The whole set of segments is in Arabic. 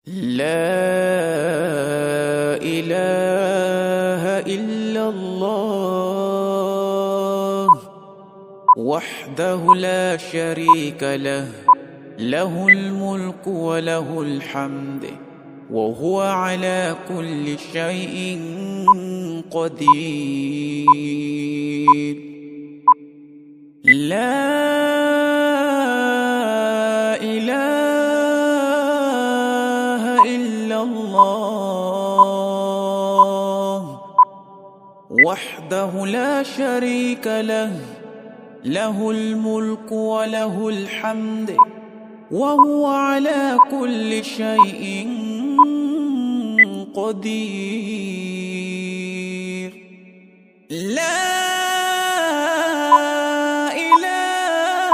لا إله إلا الله وحده لا شريك له، له الملك وله الحمد وهو على كل شيء قدير. لا إله إلا الله وحده لا شريك له، له الملك وله الحمد وهو على كل شيء قدير. لا إله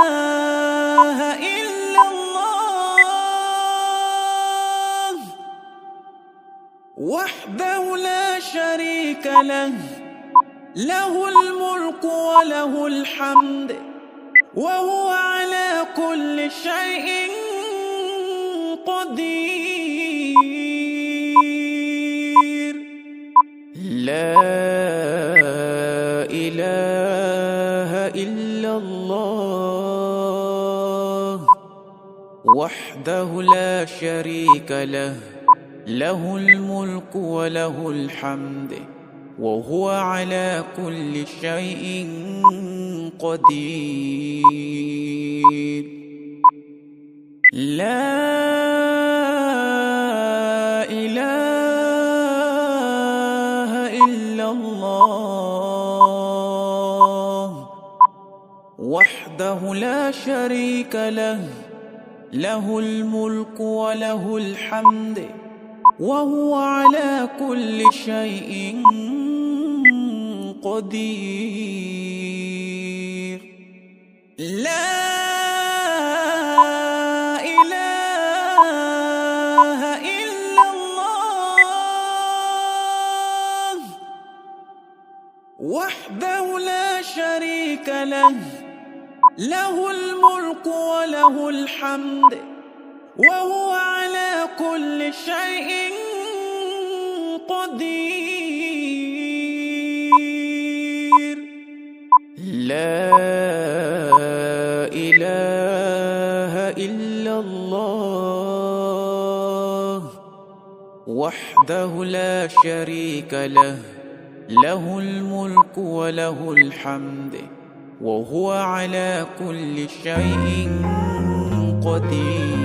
إلا الله وحده لا شريك له، له الملك وله الحمد وهو على كل شيء قدير. لا إله إلا الله وحده لا شريك له، له الملك وله الحمد وهو على كل شيء قدير. لا إله إلا الله وحده لا شريك له، له الملك وله الحمد وهو على كل شيء قدير. لا إله إلا الله وحده لا شريك له، له الملك وله الحمد وهو على كل شيء قدير. لا إله إلا الله وحده لا شريك له، له الملك وله الحمد وهو على كل شيء قدير.